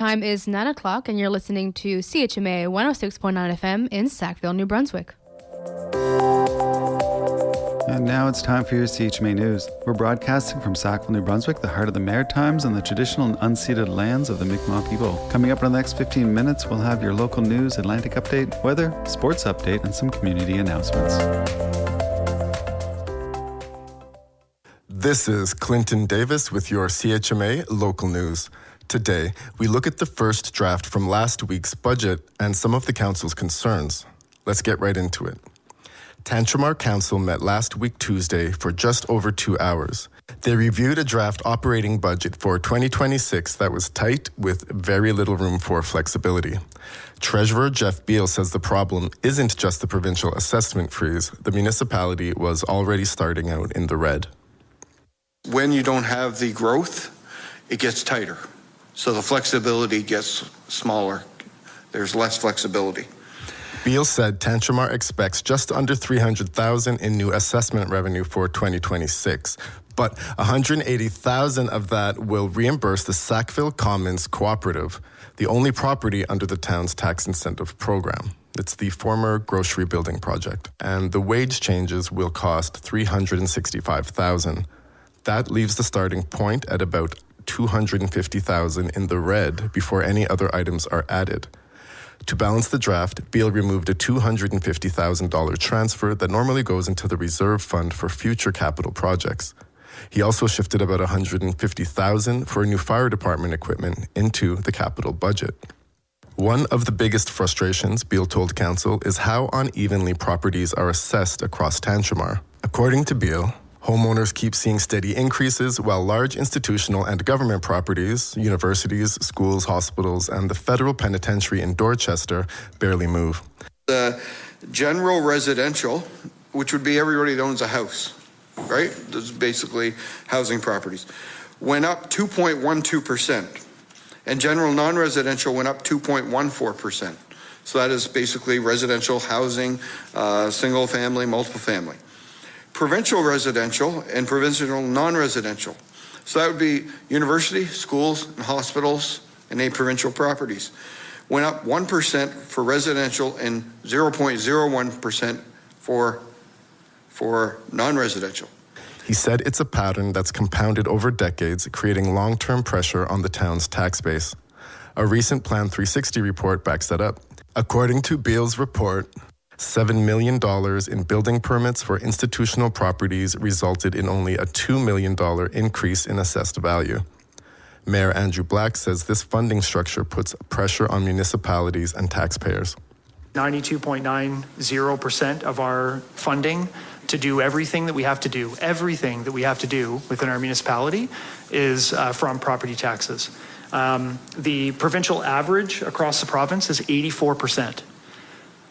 Time is 9 o'clock and you're listening to CHMA 106.9 FM in Sackville, New Brunswick. And now it's time for your CHMA News. We're broadcasting from Sackville, New Brunswick, the heart of the Maritimes and the traditional and unceded lands of the Mi'kmaq people. Coming up in the next 15 minutes, we'll have your local news, Atlantic update, weather, sports update, and some community announcements. This is Clinton Davis with your CHMA local news. Today, we look at the first draft from last week's budget and some of the council's concerns. Let's get right into it. Tantramar Council met last week Tuesday for just over 2 hours. They reviewed a draft operating budget for 2026 that was tight with very little room for flexibility. Treasurer Jeff Beal says the problem isn't just the provincial assessment freeze. The municipality was already starting out in the red. When you don't have the growth, it gets tighter. So the flexibility gets smaller. There's less flexibility. Beal said Tantramar expects just under $300,000 in new assessment revenue for 2026, but $180,000 of that will reimburse the Sackville Commons Cooperative, the only property under the town's tax incentive program. It's the former grocery building project, and the wage changes will cost $365,000. That leaves the starting point at about $250,000 in the red before any other items are added. To balance the draft, Beal removed a $250,000 transfer that normally goes into the reserve fund for future capital projects. He also shifted about $150,000 for new fire department equipment into the capital budget. One of the biggest frustrations, Beal told council, is how unevenly properties are assessed across Tantramar. According to Beal, homeowners keep seeing steady increases while large institutional and government properties, universities, schools, hospitals, and the federal penitentiary in Dorchester barely move. The general residential, which would be everybody that owns a house, right? This is basically housing properties, went up 2.12%. And general non-residential went up 2.14%. So that is basically residential housing, single family, multiple family. Provincial residential and provincial non-residential. So that would be university, schools, and hospitals, and 8 provincial properties. Went up 1% for residential and 0.01% for non-residential. He said it's a pattern that's compounded over decades, creating long-term pressure on the town's tax base. A recent Plan 360 report backs that up. According to Beal's report, $7 million in building permits for institutional properties resulted in only a $2 million increase in assessed value. Mayor Andrew Black says this funding structure puts pressure on municipalities and taxpayers. 92.90% of our funding to do everything that we have to do within our municipality is from property taxes. The provincial average across the province is 84%.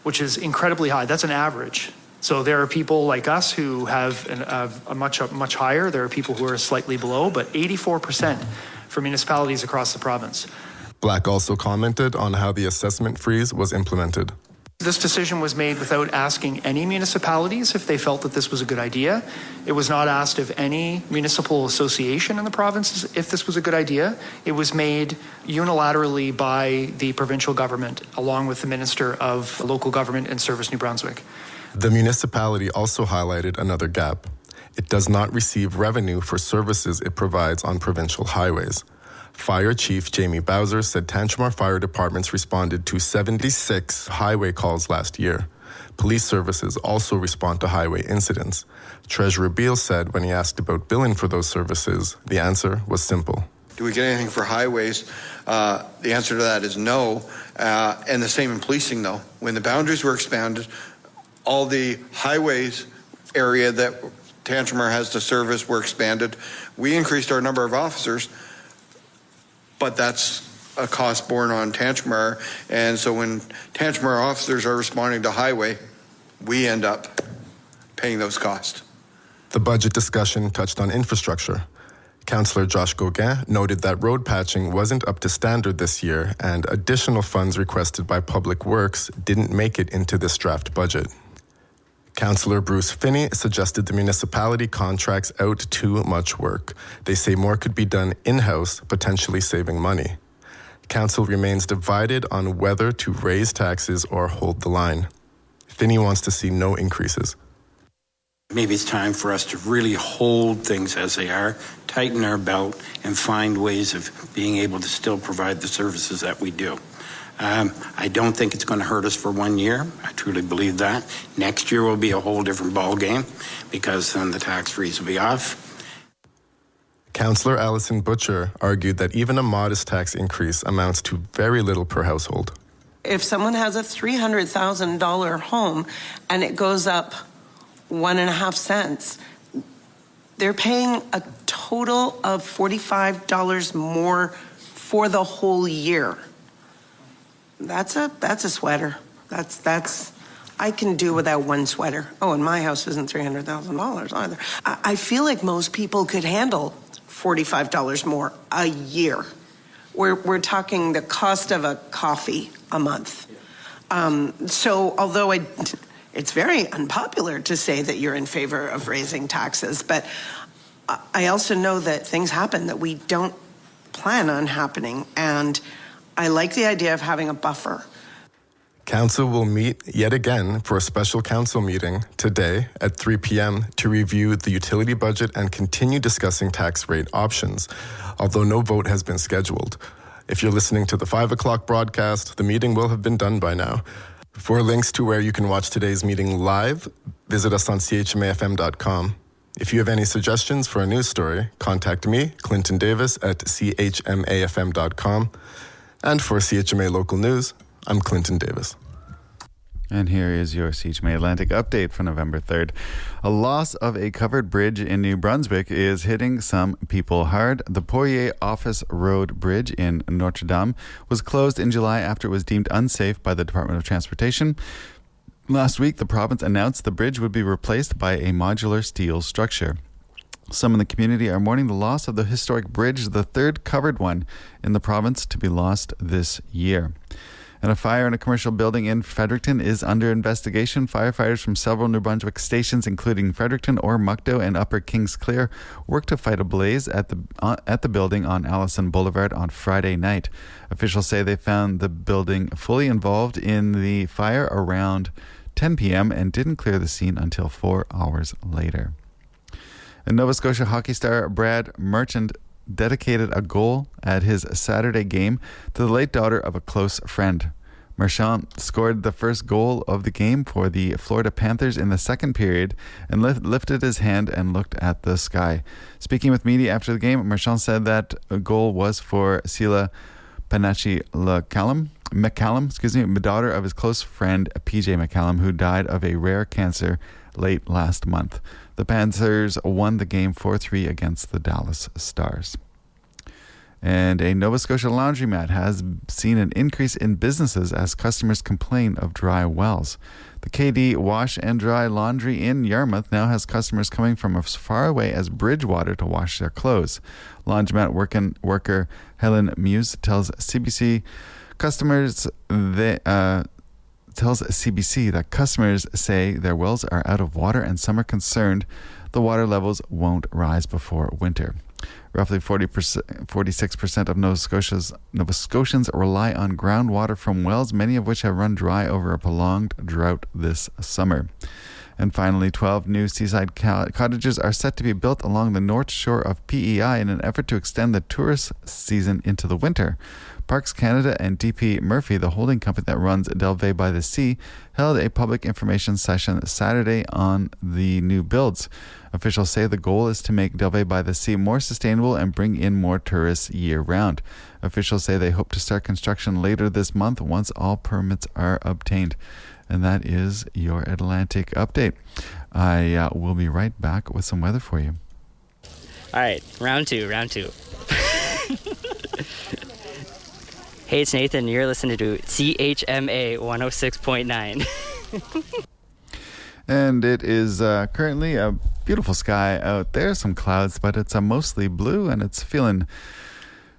Which is incredibly high. That's an average. So there are people like us who have a much higher. There are people who are slightly below, but 84% for municipalities across the province. Black also commented on how the assessment freeze was implemented. This decision was made without asking any municipalities if they felt that this was a good idea. It was not asked of any municipal association in the province if this was a good idea. It was made unilaterally by the provincial government, along with the Minister of Local Government and Service New Brunswick. The municipality also highlighted another gap. It does not receive revenue for services it provides on provincial highways. Fire Chief Jamie Bowser said Tantramar Fire Departments responded to 76 highway calls last year. Police services also respond to highway incidents. Treasurer Beal said when he asked about billing for those services, the answer was simple. Do we get anything for highways? The answer to that is no. And the same in policing, though. When the boundaries were expanded, all the highways area that Tantramar has to service were expanded. We increased our number of officers, but that's a cost borne on Tantramar. And so when Tantramar officers are responding to highway, we end up paying those costs. The budget discussion touched on infrastructure. Councillor Josh Gauguin noted that road patching wasn't up to standard this year and additional funds requested by Public Works didn't make it into this draft budget. Councillor Bruce Finney suggested the municipality contracts out too much work. They say more could be done in-house, potentially saving money. Council remains divided on whether to raise taxes or hold the line. Finney wants to see no increases. Maybe it's time for us to really hold things as they are, tighten our belt, and find ways of being able to still provide the services that we do. I don't think it's going to hurt us for 1 year. I truly believe that. Next year will be a whole different ballgame because then the tax freeze will be off. Councillor Alison Butcher argued that even a modest tax increase amounts to very little per household. If someone has a $300,000 home and it goes up 1.5 cents, they're paying a total of $45 more for the whole year. That's a sweater. That's I can do without one sweater. Oh, and my house isn't $300,000 either. I feel like most people could handle $45 more a year. We're talking the cost of a coffee a month. So although it's very unpopular to say that you're in favor of raising taxes, but I also know that things happen that we don't plan on happening, and I like the idea of having a buffer. Council will meet yet again for a special council meeting today at 3 p.m. to review the utility budget and continue discussing tax rate options, although no vote has been scheduled. If you're listening to the 5 o'clock broadcast, the meeting will have been done by now. For links to where you can watch today's meeting live, visit us on chmafm.com. If you have any suggestions for a news story, contact me, Clinton Davis, at chmafm.com. And for CHMA Local News, I'm Clinton Davis. And here is your CHMA Atlantic update for November 3rd. A loss of a covered bridge in New Brunswick is hitting some people hard. The Poirier Office Road Bridge in Notre Dame was closed in July after it was deemed unsafe by the Department of Transportation. Last week, the province announced the bridge would be replaced by a modular steel structure. Some in the community are mourning the loss of the historic bridge, the third covered one in the province to be lost this year. And a fire in a commercial building in Fredericton is under investigation. Firefighters from several New Brunswick stations, including Fredericton, Ormukdo, and Upper Kings Clear, worked to fight a blaze at the building on Allison Boulevard on Friday night. Officials say they found the building fully involved in the fire around 10 p.m. and didn't clear the scene until 4 hours later. And Nova Scotia hockey star Brad Marchand dedicated a goal at his Saturday game to the late daughter of a close friend. Marchand scored the first goal of the game for the Florida Panthers in the second period and lifted his hand and looked at the sky. Speaking with media after the game, Marchand said that a goal was for Sela Panachi McCallum, daughter of his close friend PJ McCallum, who died of a rare cancer late last month. The Panthers won the game 4-3 against the Dallas Stars. And a Nova Scotia laundromat has seen an increase in businesses as customers complain of dry wells. The KD Wash and Dry Laundry in Yarmouth now has customers coming from as far away as Bridgewater to wash their clothes. Laundromat worker Helen Muse tells CBC that customers say their wells are out of water and some are concerned the water levels won't rise before winter. Roughly 46% of Nova Scotians rely on groundwater from wells, many of which have run dry over a prolonged drought this summer. And finally, 12 new seaside cottages are set to be built along the north shore of PEI in an effort to extend the tourist season into the winter. Parks Canada and DP Murphy, the holding company that runs Delvey by the Sea, held a public information session Saturday on the new builds. Officials say the goal is to make Delvey by the Sea more sustainable and bring in more tourists year-round. Officials say they hope to start construction later this month once all permits are obtained. And that is your Atlantic update. I will be right back with some weather for you. All right, round two. Hey, it's Nathan. You're listening to CHMA 106.9. And it is currently a beautiful sky out there. Some clouds, but it's mostly blue, and it's feeling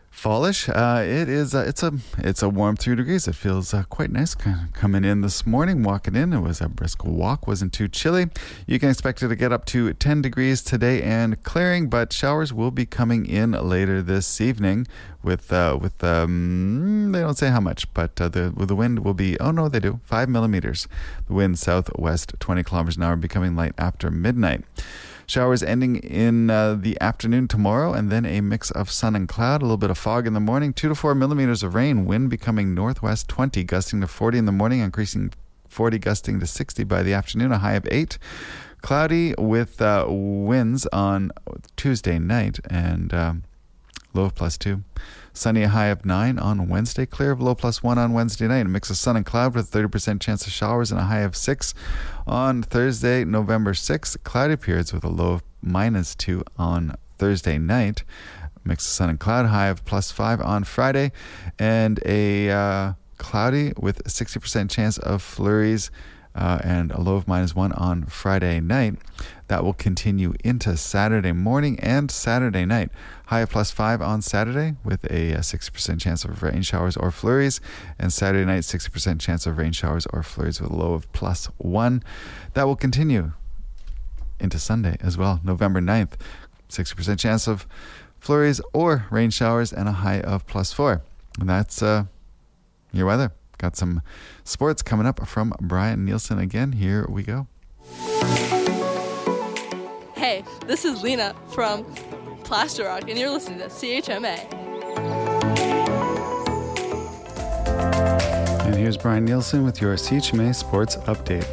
fallish. It's a warm 3 degrees. It feels quite nice coming in this morning. Walking in, it was a brisk walk. Wasn't too chilly. You can expect it to get up to 10 degrees today and clearing, but showers will be coming in later this evening with they don't say how much, but the wind will be, oh no, they do, 5 millimeters. The wind southwest 20 kilometers an hour, becoming light after midnight. Showers ending in the afternoon tomorrow, and then a mix of sun and cloud, a little bit of fog in the morning, 2 to 4 millimeters of rain, wind becoming northwest 20, gusting to 40 in the morning, increasing 40, gusting to 60 by the afternoon, a high of 8. Cloudy with winds on Tuesday night and low of +2. Sunny, a high of 9 on Wednesday. Clear of low +1 on Wednesday night. A mix of sun and cloud with a 30% chance of showers and a high of 6 on Thursday, November 6th. Cloudy periods with a low of -2 on Thursday night. A mix of sun and cloud, high of +5 on Friday. And a cloudy with a 60% chance of flurries and a low of -1 on Friday night. That will continue into Saturday morning and Saturday night. High of +5 on Saturday with a 60% chance of rain showers or flurries, and Saturday night 60% chance of rain showers or flurries with a low of +1. That will continue into Sunday as well, November 9th. 60% chance of flurries or rain showers and a high of +4. And that's your weather. Got some sports coming up from Brian Nielsen again. Here we go. Hey, this is Lena from Plaster Rock, and you're listening to CHMA. And here's Brian Nielsen with your CHMA Sports Update.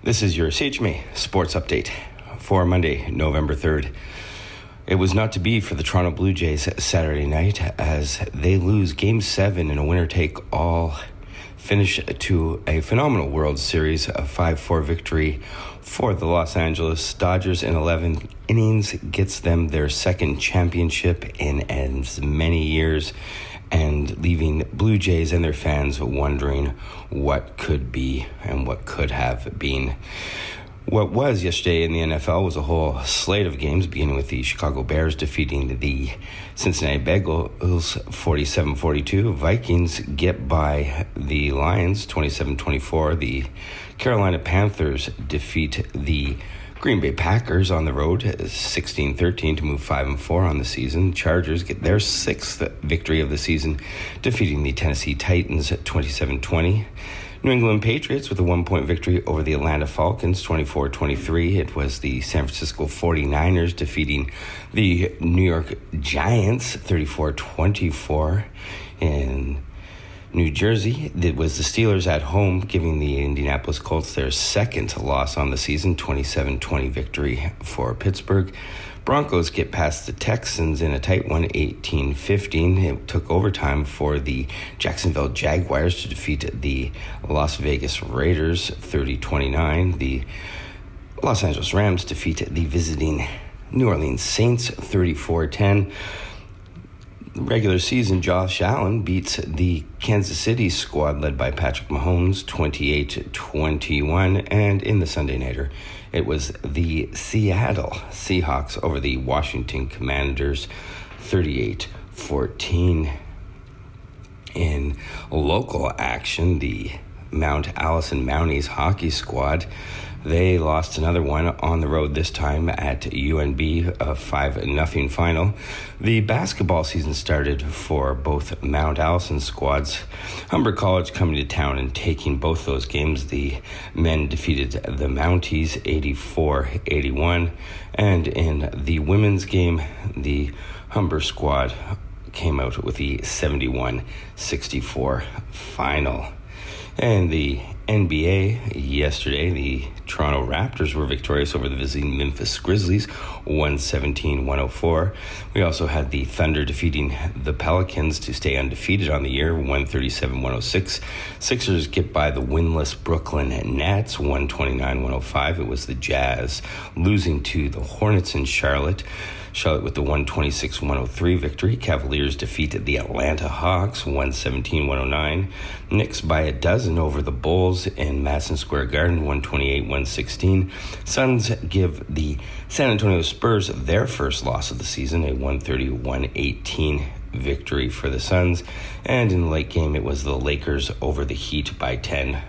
This is your CHMA Sports Update for Monday, November 3rd. It was not to be for the Toronto Blue Jays Saturday night as they lose Game 7 in a winner-take-all finish to a phenomenal World Series, a 5-4 victory for the Los Angeles Dodgers in 11 innings, gets them their second championship in as many years, and leaving Blue Jays and their fans wondering what could be and what could have been. What was yesterday in the NFL was a whole slate of games, beginning with the Chicago Bears defeating the Cincinnati Bengals 47-42. Vikings get by the Lions 27-24. The Carolina Panthers defeat the Green Bay Packers on the road 16-13 to move 5-4 on the season. Chargers get their 6th victory of the season, defeating the Tennessee Titans 27-20. New England Patriots with a 1-point victory over the Atlanta Falcons, 24-23. It was the San Francisco 49ers defeating the New York Giants, 34-24. In New Jersey, it was the Steelers at home giving the Indianapolis Colts their second loss on the season, 27-20 victory for Pittsburgh. Broncos get past the Texans in a tight one, 18-15. It took overtime for the Jacksonville Jaguars to defeat the Las Vegas Raiders, 30-29. The Los Angeles Rams defeat the visiting New Orleans Saints, 34-10. Regular season, Josh Allen beats the Kansas City squad led by Patrick Mahomes, 28-21. And in the Sunday Nighter, it was the Seattle Seahawks over the Washington Commanders, 38-14. In local action, the Mount Allison Mounties hockey squad, they lost another one on the road, this time at UNB, a 5-0 final. The basketball season started for both Mount Allison squads. Humber College coming to town and taking both those games. The men defeated the Mounties 84-81. And in the women's game, the Humber squad came out with the 71-64 final. And the NBA, yesterday, the Toronto Raptors were victorious over the visiting Memphis Grizzlies, 117-104. We also had the Thunder defeating the Pelicans to stay undefeated on the year, 137-106. Sixers get by the winless Brooklyn Nets, 129-105. It was the Jazz losing to the Hornets in Charlotte. Charlotte with the 126-103 victory. Cavaliers defeated the Atlanta Hawks, 117-109. Knicks by a dozen over the Bulls in Madison Square Garden, 128-116. Suns give the San Antonio Spurs their first loss of the season, a 130-118 victory for the Suns. And in the late game, it was the Lakers over the Heat by 10,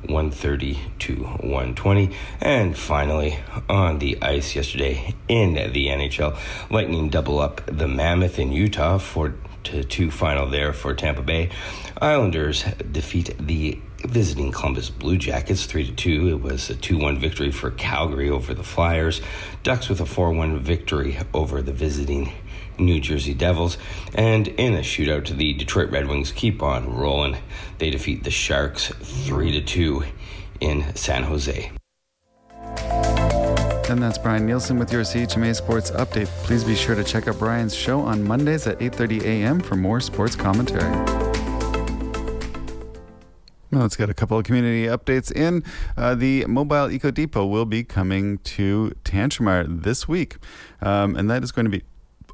130 to 120. And finally, on the ice yesterday in the NHL, Lightning double up the Mammoth in Utah for 2 final there for Tampa Bay. Islanders defeat the visiting Columbus Blue Jackets 3-2. It was a 2-1 victory for Calgary over the Flyers. Ducks with a 4-1 victory over the visiting New Jersey Devils. And in a shootout, the Detroit Red Wings keep on rolling. They defeat the Sharks 3-2 in San Jose. And that's Brian Nielsen with your CHMA Sports Update. Please be sure to check out Brian's show on Mondays at 8:30 a.m. for more sports commentary. Now let's get a couple of community updates in. The Mobile Eco Depot will be coming to Tantramar this week, and that is going to be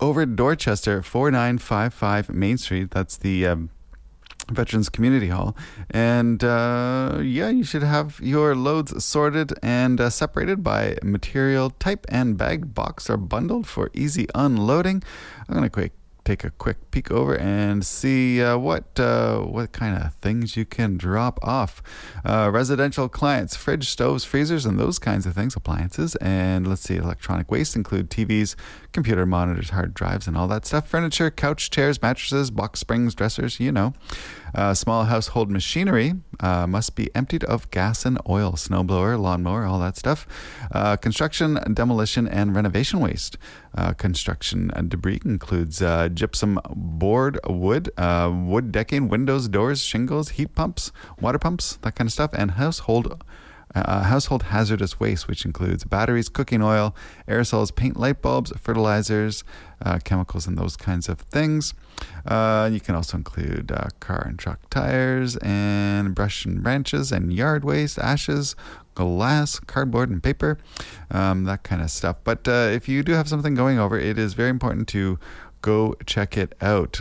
over at Dorchester, 4955 Main Street. That's the Veterans Community Hall. And you should have your loads sorted and separated by material type and bagged, boxed, or bundled for easy unloading. I'm going to take a quick peek over and see what kind of things you can drop off. Residential clients, fridge, stoves, freezers, and those kinds of things, appliances. And let's see, electronic waste include TVs, computer monitors, hard drives, and all that stuff. Furniture, couch, chairs, mattresses, box springs, dressers, small household machinery must be emptied of gas and oil, snowblower, lawnmower, all that stuff. Construction, demolition, and renovation waste. Construction debris includes gypsum board, wood decking, windows, doors, shingles, heat pumps, water pumps, that kind of stuff, and household hazardous waste, which includes batteries, cooking oil, aerosols, paint, light bulbs, fertilizers, chemicals, and those kinds of things. You can also include car and truck tires, and brush and branches, and yard waste, ashes, glass, cardboard, and paper, that kind of stuff. But if you do have something going over, it is very important to go check it out,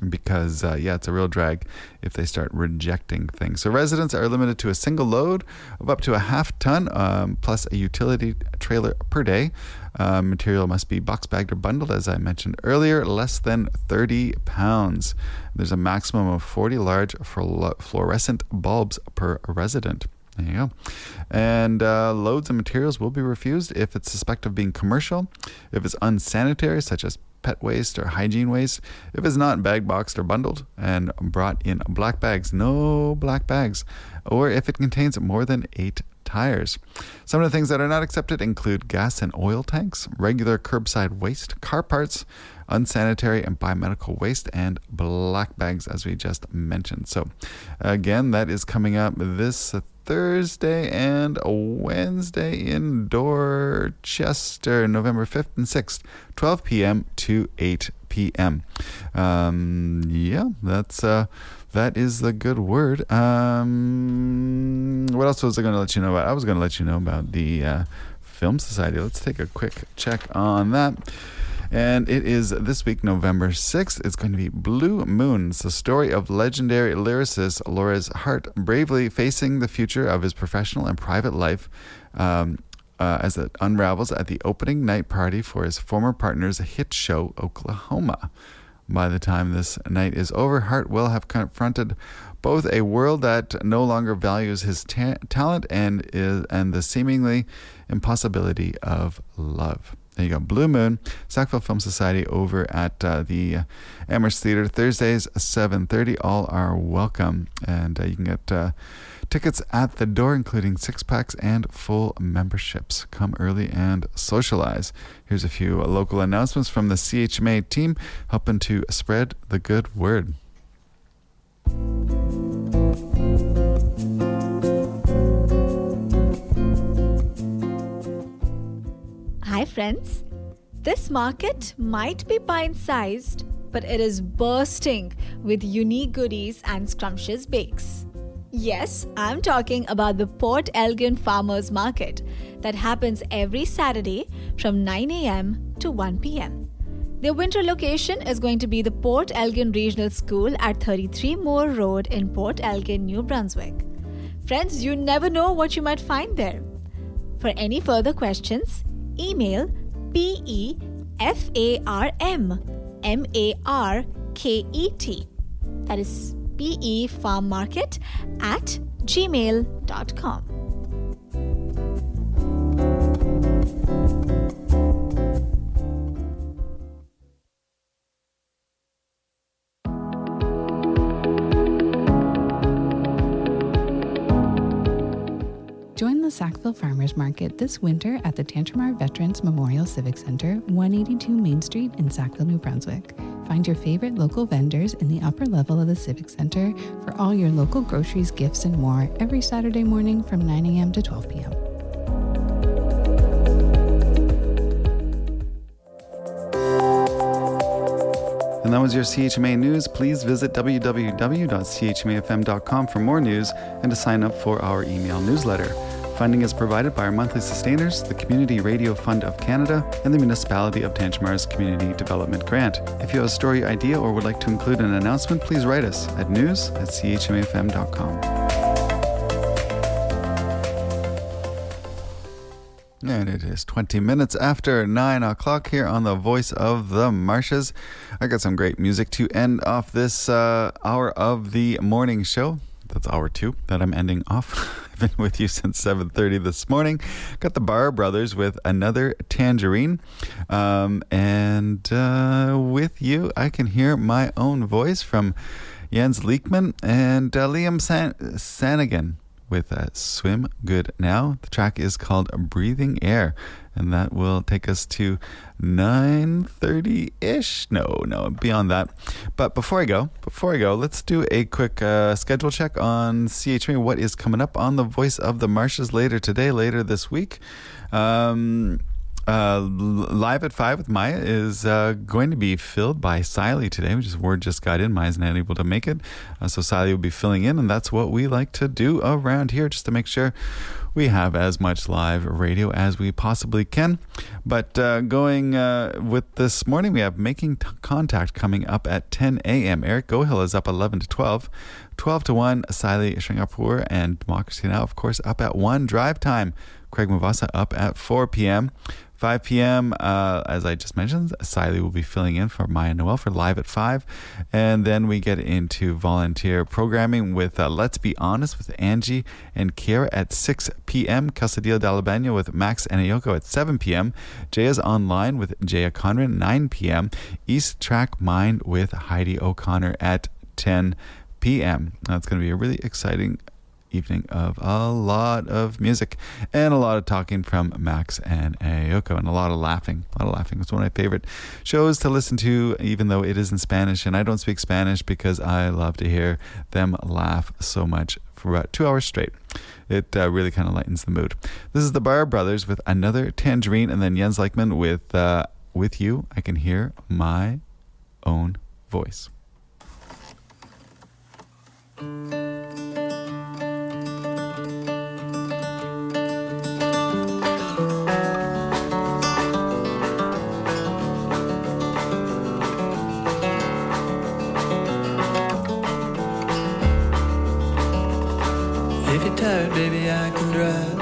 because it's a real drag if they start rejecting things. So residents are limited to a single load of up to a half ton plus a utility trailer per day. Material must be box bagged or bundled, as I mentioned earlier, less than 30 pounds. There's a maximum of 40 large fluorescent bulbs per resident. There you go. And loads and materials will be refused if it's suspected of being commercial, if it's unsanitary, such as pet waste or hygiene waste, if it's not bagged, boxed, or bundled and brought in black bags, no black bags, or if it contains more than 8 tires. Some of the things that are not accepted include gas and oil tanks, regular curbside waste, car parts, unsanitary and biomedical waste, and black bags, as we just mentioned. So again, that is coming up this Thursday and Wednesday in Dorchester, November 5th and 6th, 12 p.m. to 8 p.m. That is the good word. What else was I going to let you know about? I was going to let you know about the Film Society. Let's take a quick check on that. And it is this week, November 6th. It's going to be Blue Moon. It's the story of legendary lyricist Laura's Hart bravely facing the future of his professional and private life as it unravels at the opening night party for his former partner's hit show, Oklahoma. By the time this night is over, Hart will have confronted both a world that no longer values his talent and the seemingly impossibility of love. There you go. Blue Moon, Sackville Film Society over at the Amherst Theatre, Thursdays, 7:30. All are welcome. And you can get tickets at the door, including 6-packs and full memberships. Come early and socialize. Here's a few local announcements from the CHMA team helping to spread the good word. Hi friends, this market might be pint-sized, but it is bursting with unique goodies and scrumptious bakes. Yes, I'm talking about the Port Elgin Farmers Market that happens every Saturday from 9 a.m. to 1 p.m. Their winter location is going to be the Port Elgin Regional School at 33 Moore Road in Port Elgin, New Brunswick. Friends, you never know what you might find there. For any further questions, email PEFARMMARKET, that is sapefarmmarket@gmail.com. Join the Sackville Farmers Market this winter at the Tantramar Veterans Memorial Civic Center, 182 Main Street in Sackville, New Brunswick. Find your favorite local vendors in the upper level of the Civic Center for all your local groceries, gifts, and more every Saturday morning from 9 a.m. to 12 p.m. And that was your CHMA News. Please visit www.chmafm.com for more news and to sign up for our email newsletter. Funding is provided by our monthly sustainers, the Community Radio Fund of Canada, and the Municipality of Tantramar's Community Development Grant. If you have a story idea or would like to include an announcement, please write us at news@chmafm.com. And it is 20 minutes after 9 o'clock here on the Voice of the Marshes. I got some great music to end off this hour of the morning show. That's hour 2 that I'm ending off. I've been with you since 7:30 this morning. Got the Barr Brothers with Another Tangerine. And with you, I can hear my own voice from Jens Leekman and Liam Sanigan with Swim Good Now. The track is called Breathing Air, and that will take us to 9:30-ish. No, beyond that. But before I go, let's do a quick schedule check on CHMA. What is coming up on the Voice of the Marshes later this week? Live at 5 with Maya is going to be filled by Siley today. Word just got in. Maya's not able to make it. So Siley will be filling in, and that's what we like to do around here, just to make sure we have as much live radio as we possibly can. But going with this morning, we have Making Contact coming up at 10 a.m. Eric Gohill is up 11 to 12. 12 to 1, Siley Sringapur and Democracy Now!, of course, up at 1. Drive Time, Craig Mavasa up at 4 p.m. 5 p.m., as I just mentioned, Siley will be filling in for Maya Noel for Live at 5. And then we get into volunteer programming with Let's Be Honest with Angie and Kiera at 6 p.m. Casadillo de Albania with Max and Ayoko at 7 p.m. Jaya's Online with Jaya Conran, 9 p.m. East Track Mind with Heidi O'Connor at 10 p.m. That's going to be a really exciting evening of a lot of music and a lot of talking from Max and Ayoko, and a lot of laughing. It's one of my favorite shows to listen to, even though it is in Spanish, and I don't speak Spanish because I love to hear them laugh so much for about 2 hours straight. It really kind of lightens the mood. This is the Barr Brothers with Another Tangerine, and then Jens Leichman with You, I Can Hear My Own Voice. If you're tired, baby, I can drive.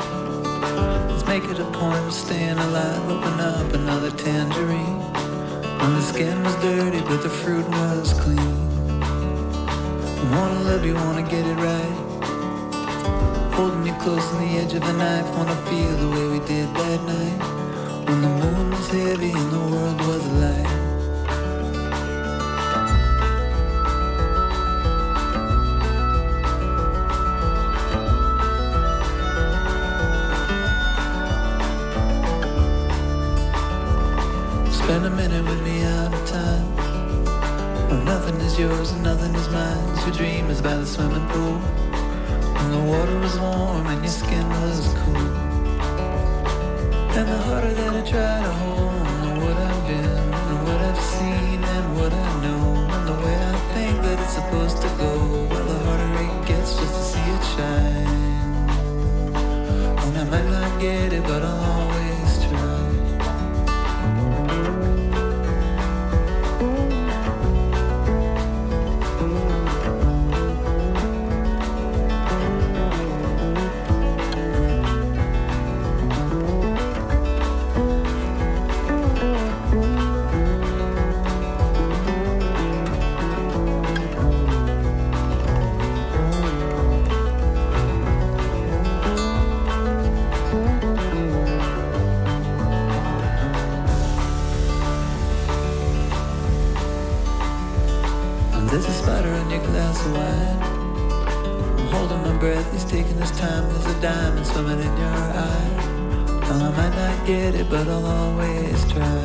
Let's make it a point of staying alive. Open up another tangerine. When the skin was dirty, but the fruit was clean. I wanna love you, wanna get it right. Holding you close on the edge of a knife. Wanna feel the way we did that night, when the moon was heavy and the world was light. Spend a minute with me out of time. Oh, nothing is yours and nothing is mine. Your dream is by the swimming pool, and the water was warm and your skin was cool. And the harder that I try to hold what I've been and what I've seen and what I know, and the way I think that it's supposed to go, well, the harder it gets just to see it shine. And I might not get it, but I'll always try. spider in your glass of wine. I'm holding my breath, he's taking his time. There's a diamond swimming in your eye. And I might not get it, but I'll always try.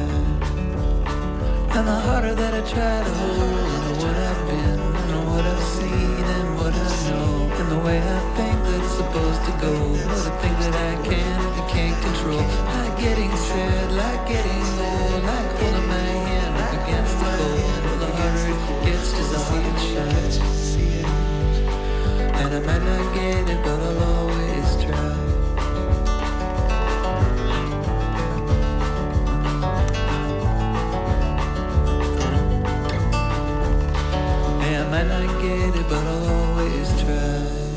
And the harder that I try to hold on to what I've been, and what I've seen, and what I know, and the way I think that it's supposed to go, or the things that I can and can't control. Like getting sad, like getting old, like holding my hand up against the cold. Well, the harder it gets, just to see it shine. And I might not get it, but I'll always try. I might not get it, but I'll always try.